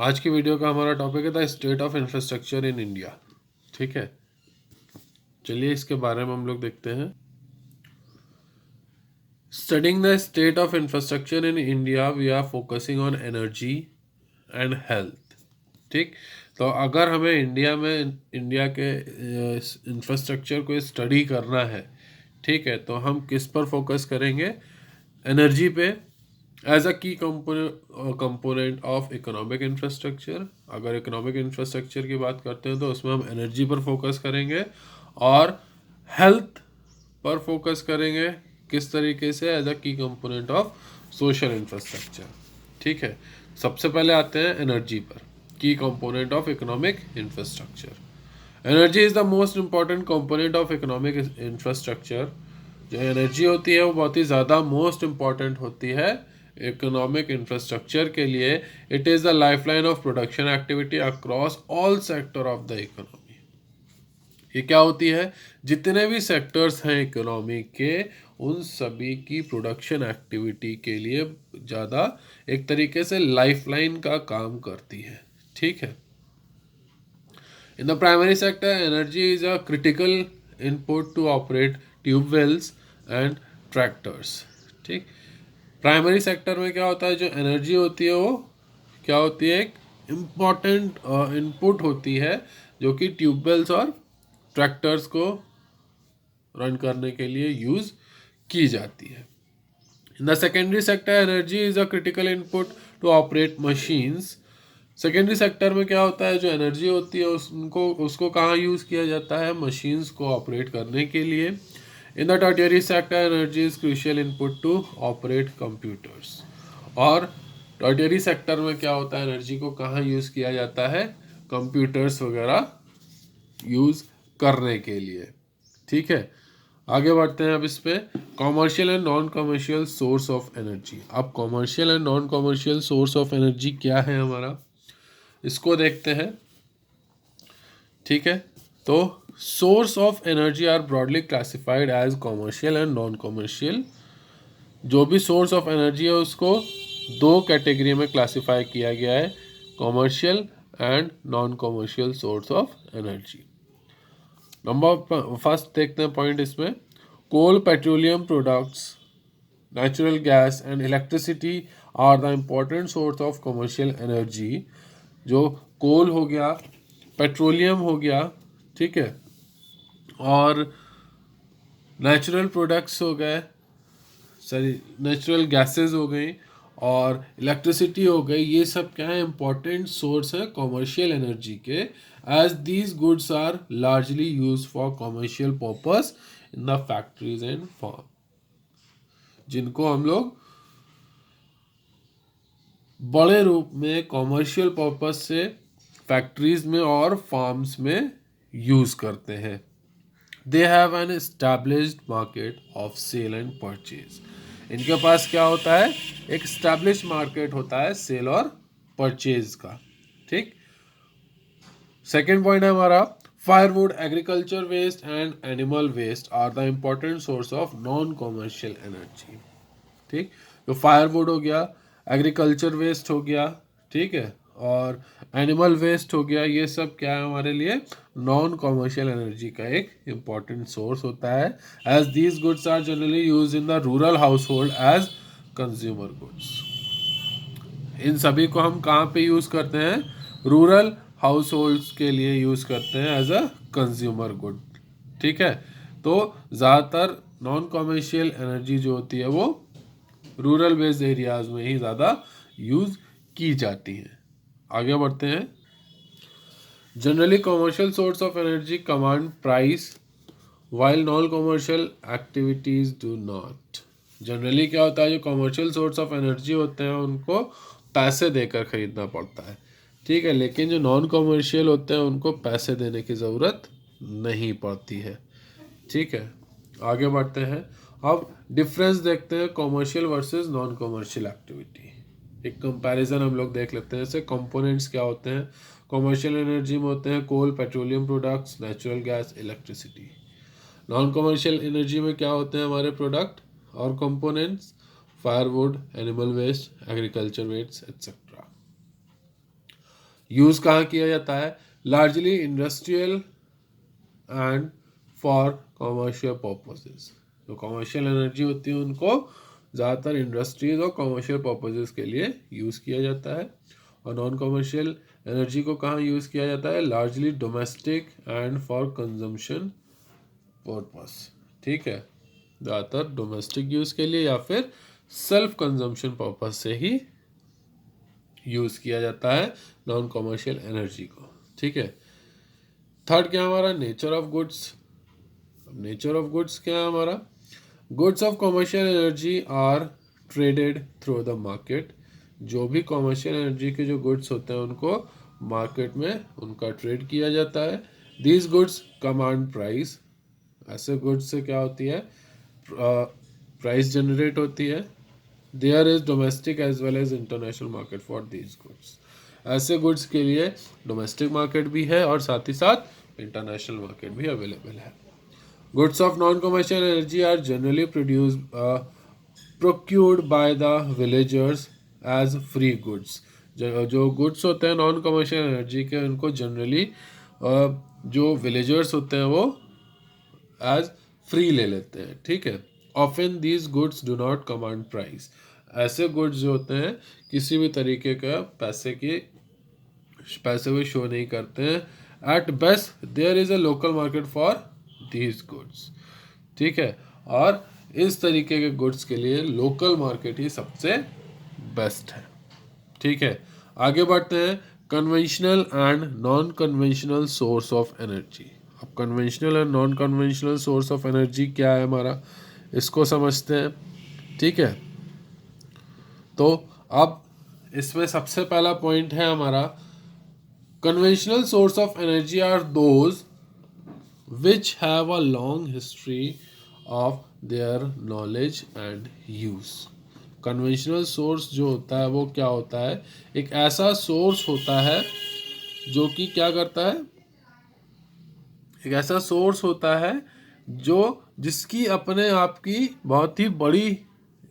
आज की वीडियो का हमारा टॉपिक है the state of infrastructure in India. ठीक है, चलिए इसके बारे में हम लोग देखते हैं। Studying the state of infrastructure in India we are focusing on energy and health. ठीक, तो अगर हमें इंडिया के इंफ्रास्ट्रक्चर को स्टडी करना है, ठीक है, तो हम किस पर फोकस करेंगे? एनर्जी पे, एज अ की कंपोनेंट ऑफ इकोनॉमिक इंफ्रास्ट्रक्चर। अगर इकोनॉमिक इंफ्रास्ट्रक्चर की बात करते हैं तो उसमें हम एनर्जी पर फोकस करेंगे, और हेल्थ पर फोकस करेंगे किस तरीके से? एज अ की कंपोनेंट ऑफ सोशल इंफ्रास्ट्रक्चर। ठीक है, सबसे पहले आते हैं एनर्जी पर, की component of economic infrastructure. Energy is the most important component of economic infrastructure. जो एनर्जी होती है वो बहुत ही ज़्यादा मोस्ट इम्पॉर्टेंट होती है इकोनॉमिक इंफ्रास्ट्रक्चर के लिए। It is the lifeline of production activity across all sector of the economy. ये क्या होती है? जितने भी सेक्टर्स हैं इकोनॉमी के, उन सभी की प्रोडक्शन एक्टिविटी के लिए ज़्यादा एक तरीके से लाइफलाइन का काम करती है। ठीक है, in the primary sector energy is a critical input to operate tubewells and tractors. ठीक, प्राइमरी सेक्टर में क्या होता है? जो एनर्जी होती है वो क्या होती है? एक इम्पॉर्टेंट इनपुट होती है जो कि ट्यूबवेल्स और ट्रैक्टर्स को रन करने के लिए यूज़ की जाती है। In the secondary sector energy is a critical input to operate machines. Secondary sector में क्या होता है? जो एनर्जी होती है उसको कहाँ यूज़ किया जाता है? मशीन्स को ऑपरेट करने के लिए। In the tertiary sector energy is crucial input to operate computers. और टर्टियरी सेक्टर में क्या होता है? एनर्जी को कहाँ यूज़ किया जाता है? कंप्यूटर्स वगैरह यूज़ करने के लिए। ठीक है, आगे बढ़ते हैं अब इस पे। Commercial and non commercial source of energy. अब commercial and non commercial source of energy क्या है हमारा, इसको देखते हैं। ठीक है, तो source of energy are broadly classified as commercial and non commercial. जो भी सोर्स ऑफ एनर्जी है उसको दो कैटेगरी में क्लासिफाई किया गया है, commercial and non commercial source of energy. Number first देखते हैं पॉइंट इसमें। Coal, petroleum products, natural gas and electricity are the important source of commercial energy. जो कोल हो गया, पेट्रोलियम हो गया, ठीक है, और नेचुरल प्रोडक्ट्स हो गए, सॉरी नेचुरल गैसेस हो गई, और इलेक्ट्रिसिटी हो गई, ये सब क्या है? इंपॉर्टेंट सोर्स है कॉमर्शियल एनर्जी के, as these goods are largely use for commercial purpose in the factories and farm, जिनको हम लोग बड़े रूप में कॉमर्शियल पर्पस से फैक्ट्रीज में और फार्म्स में यूज करते हैं। They have an established market of sale and purchase. इनके पास क्या होता है? एक एस्टैब्लिश्ड मार्केट होता है सेल और परचेज का। ठीक, सेकेंड पॉइंट है हमारा, firewood, agriculture waste and animal waste are the important source of non commercial energy. ठीक, तो फायरवुड हो गया, एग्रीकल्चर वेस्ट हो गया, ठीक है, और एनिमल वेस्ट हो गया, ये सब क्या है हमारे लिए? नॉन कॉमर्शियल एनर्जी का एक इम्पॉर्टेंट सोर्स होता है, as these goods are generally use in the rural household as consumer goods. इन सभी को हम कहाँ पे यूज़ करते हैं? रूरल हाउस होल्ड्स के लिए यूज़ करते हैं एज अ कंज्यूमर गुड। ठीक है, तो ज़्यादातर नॉन कॉमर्शियल एनर्जी जो होती है वो रूरल बेस्ड एरियाज में ही ज़्यादा यूज़ की जाती है। आगे बढ़ते हैं। Generally commercial source of energy command price while non commercial activities do not. Generally क्या होता है? जो कॉमर्शियल सोर्स ऑफ एनर्जी होते हैं उनको पैसे देकर खरीदना पड़ता है, ठीक है, लेकिन जो नॉन कॉमर्शियल होते हैं उनको पैसे देने की ज़रूरत नहीं पड़ती है। ठीक है, आगे बढ़ते हैं। अब डिफरेंस देखते हैं commercial versus non commercial activity. एक कंपैरिजन हम लोग देख लेते हैं। जैसे कंपोनेंट्स क्या होते हैं कॉमर्शियल एनर्जी में? होते हैं coal, petroleum products, natural gas, electricity. Non commercial energy में क्या होते हैं हमारे प्रोडक्ट और components? Firewood, animal waste, agriculture waste, etcetera. Use कहाँ किया जाता है? Largely industrial and for commercial purposes. जो कॉमर्शियल एनर्जी होती है उनको ज़्यादातर इंडस्ट्रीज और कॉमर्शियल पर्पसेस के लिए यूज़ किया जाता है। और नॉन कॉमर्शियल एनर्जी को कहाँ यूज़ किया जाता है? Largely domestic and for consumption purpose. ठीक है, ज़्यादातर डोमेस्टिक यूज़ के लिए या फिर सेल्फ कंजम्पशन पर्पस से ही यूज़ किया जाता है नॉन कॉमर्शियल एनर्जी को। ठीक है, थर्ड क्या हमारा? Nature of goods. Nature of goods क्या है हमारा? Goods of commercial energy are traded through the market. जो भी कॉमर्शियल एनर्जी के जो गुड्स होते हैं उनको मार्केट में उनका ट्रेड किया जाता है। These goods command price. ऐसे गुड्स से क्या होती है? प्राइस जनरेट होती है। There is domestic as well as international market for these goods. ऐसे गुड्स के लिए डोमेस्टिक मार्केट भी है और साथ ही साथ इंटरनेशनल मार्केट भी अवेलेबल है। Goods of non commercial energy are generally procured by the villagers as free goods। जो गुड्स होते हैं नॉन कमर्शियल एनर्जी के उनको जनरली जो विलेजर्स होते हैं वो एज फ्री ले लेते हैं। ठीक है, often these goods do not command price. ऐसे गुड्स जो होते हैं किसी भी तरीके का पैसे को शो नहीं करते हैं। At best there is a local market for these goods. ठीक है, और इस तरीके के गुड्स के लिए लोकल मार्केट ही सबसे बेस्ट है। ठीक है, आगे बढ़ते हैं। Conventional and non conventional source of energy. अब conventional and non conventional source of energy क्या है हमारा, इसको समझते हैं। ठीक है, तो अब इसमें सबसे पहला पॉइंट है हमारा, conventional source of energy are those which have a long history of their knowledge and use. Conventional source जो होता है वो क्या होता है? एक ऐसा सोर्स होता है जो कि क्या करता है? एक ऐसा सोर्स होता है जो जिसकी अपने आप की बहुत ही बड़ी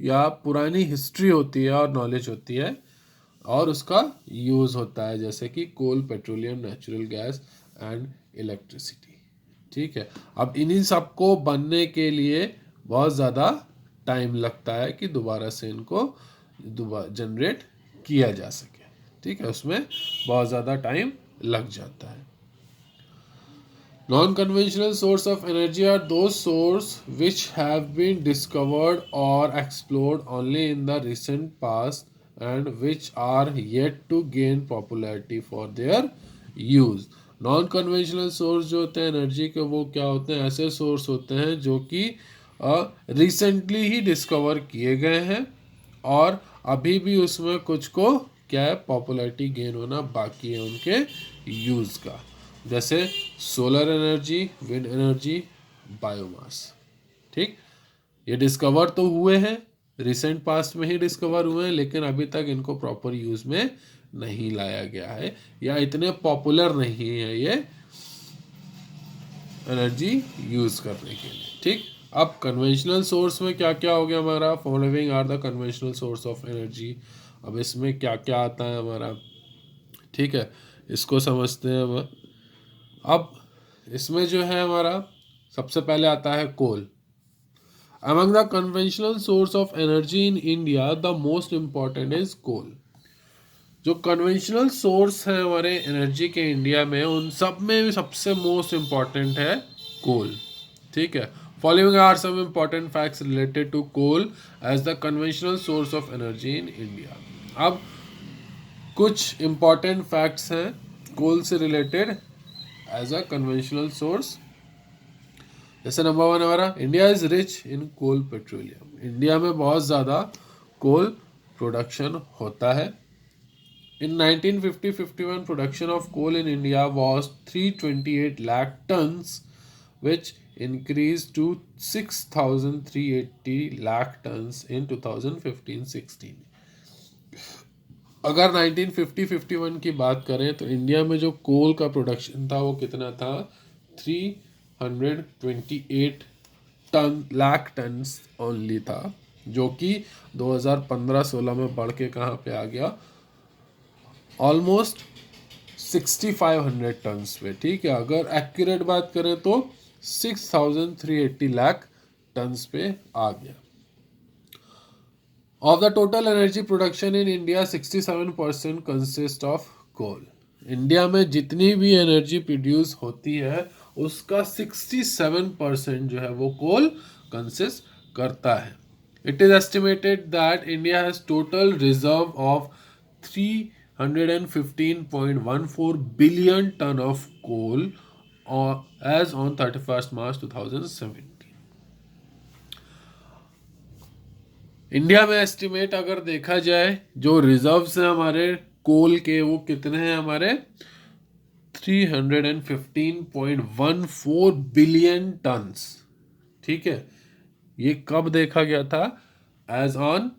या पुरानी हिस्ट्री होती है और नॉलेज होती है और उसका यूज़ होता है, जैसे कि coal, petroleum, natural gas and electricity. ठीक है, अब इन्हीं सबको बनने के लिए बहुत ज़्यादा टाइम लगता है कि दोबारा से इनको जनरेट किया जा सके। ठीक है, उसमें बहुत ज़्यादा टाइम लग जाता है। Non-conventional sources of energy are those sources which have been discovered or explored only in the recent past and which are yet to gain popularity for their use. Non conventional source जो होते हैं energy के वो क्या होते हैं? ऐसे source होते हैं जो कि रिसेंटली ही डिस्कवर किए गए हैं और अभी भी उसमें कुछ को क्या है, पॉपुलैरिटी गेन होना बाकी है उनके यूज़ का। जैसे solar energy, wind energy, biomass. ठीक, ये डिस्कवर तो हुए हैं, रिसेंट पास्ट में ही डिस्कवर हुए हैं, लेकिन अभी तक इनको प्रॉपर यूज़ में नहीं लाया गया है या इतने पॉपुलर नहीं है ये एनर्जी यूज़ करने के लिए। ठीक, अब कन्वेंशनल सोर्स में क्या क्या हो गया हमारा? Following are the conventional source of energy. अब इसमें क्या क्या आता है हमारा? ठीक है, इसको समझते हैं हम। अब इसमें जो है हमारा सबसे पहले आता है coal. Among the conventional source of energy in India the most important is coal. जो कन्वेंशनल सोर्स है हमारे एनर्जी के इंडिया में, उन सब में सबसे मोस्ट इम्पॉर्टेंट है कोल। ठीक है, following are some important facts related to coal as the conventional source of energy in India. अब कुछ इम्पॉर्टेंट फैक्ट्स हैं कोल से रिलेटेड एज अ कन्वेंशनल सोर्स। जैसे नंबर 1 हमारा, India is rich in coal petroleum. India में बहुत ज़्यादा कोल प्रोडक्शन होता है। In 1950-51 production of coal in India was 328 lakh tons which increased to 6,380 lakh tons in 2015-16। अगर 1950-51 की बात करें तो इंडिया में जो कोल का प्रोडक्शन था वो कितना था? 328 लाख टन्स ओनली था, जो कि 2015-16 में बढ़ के कहाँ पे आ गया? ऑलमोस्ट 6500 टन्स पे, ठीक है। अगर एक्यूरेट बात करें तो 6380 लाख टन्स पे आ गया। Of the total energy production in India 67% consist of coal. India में जितनी भी एनर्जी प्रोड्यूस होती है उसका 67% जो है वो कोल कंसिस्ट करता है। It is estimated that India has total reserve of 315.14 billion ton of coal as on 31 March 2017। India में एस्टिमेट अगर देखा जाए जो रिजर्व्स हैं हमारे कोल के, वो कितने हैं हमारे 315.14 बिलियन टन्स, ठीक है। ये कब देखा गया था? एज ऑन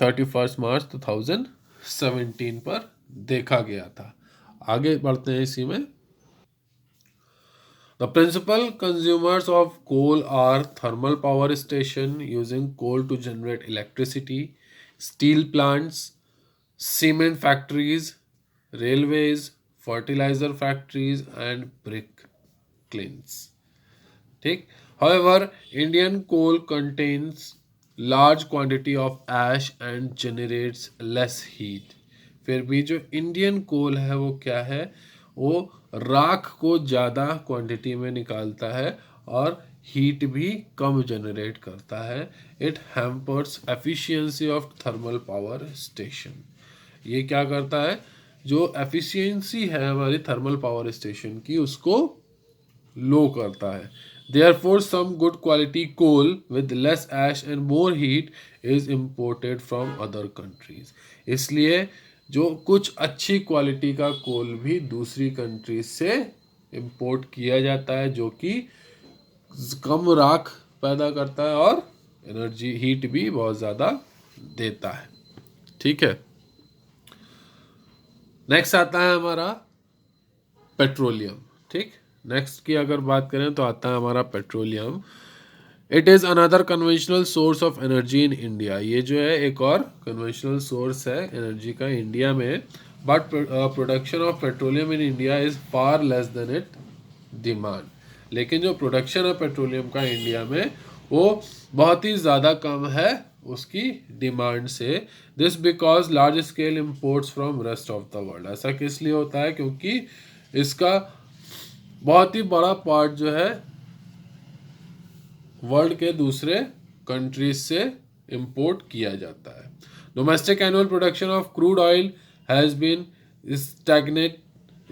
31 मार्च 2017 पर देखा गया था। आगे बढ़ते हैं इसी में। The principal consumers of coal are thermal power station using coal to generate electricity, steel plants, cement factories, railways, fertilizer factories and brick kilns. ठीक। However, Indian coal contains large quantity of ash and generates less heat. फिर भी जो Indian कोल है वो क्या है, वो राख को ज़्यादा क्वांटिटी में निकालता है और हीट भी कम जनरेट करता है। It hampers efficiency of thermal power station. ये क्या करता है, जो एफिशिएंसी है हमारी थर्मल पावर स्टेशन की उसको लो करता है। Therefore, some good quality coal with less ash and more heat is imported from other countries. इसलिए जो कुछ अच्छी क्वालिटी का कोल भी दूसरी कंट्रीज से इंपोर्ट किया जाता है, जो कि कम राख पैदा करता है और एनर्जी हीट भी बहुत ज़्यादा देता है, ठीक है। नेक्स्ट आता है हमारा पेट्रोलियम, ठीक। नेक्स्ट की अगर बात करें तो आता है हमारा petroleum. It is another conventional source of energy in India. ये जो है एक और कन्वेंशनल सोर्स है एनर्जी का इंडिया में। But production of petroleum in India is far less than it demand. लेकिन जो प्रोडक्शन है पेट्रोलियम का इंडिया में वो बहुत ही ज़्यादा कम है उसकी डिमांड से। This because large scale imports from rest of the world. ऐसा किस लिए होता है, क्योंकि इसका बहुत ही बड़ा पार्ट जो है वर्ल्ड के दूसरे कंट्रीज से इंपोर्ट किया जाता है। Domestic annual production of crude oil has been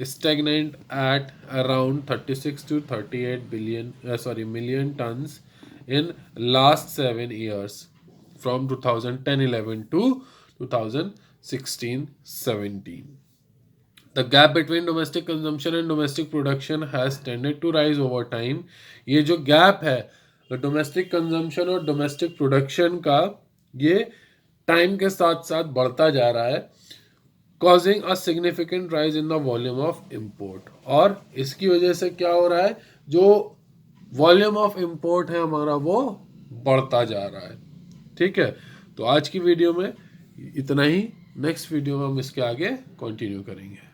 stagnant at around 36 to 38 million tons in last 7 years from 2010-11 to 2016-17. The gap between domestic consumption and domestic production has tended to rise over time. ये जो gap है domestic consumption और domestic production का, ये time के साथ साथ बढ़ता जा रहा है, causing a significant rise in the volume of import. और इसकी वजह से क्या हो रहा है, जो वॉल्यूम ऑफ इम्पोर्ट है हमारा वो बढ़ता जा रहा है, ठीक है। तो आज की वीडियो में इतना ही। नेक्स्ट वीडियो में हम इसके आगे कंटिन्यू करेंगे।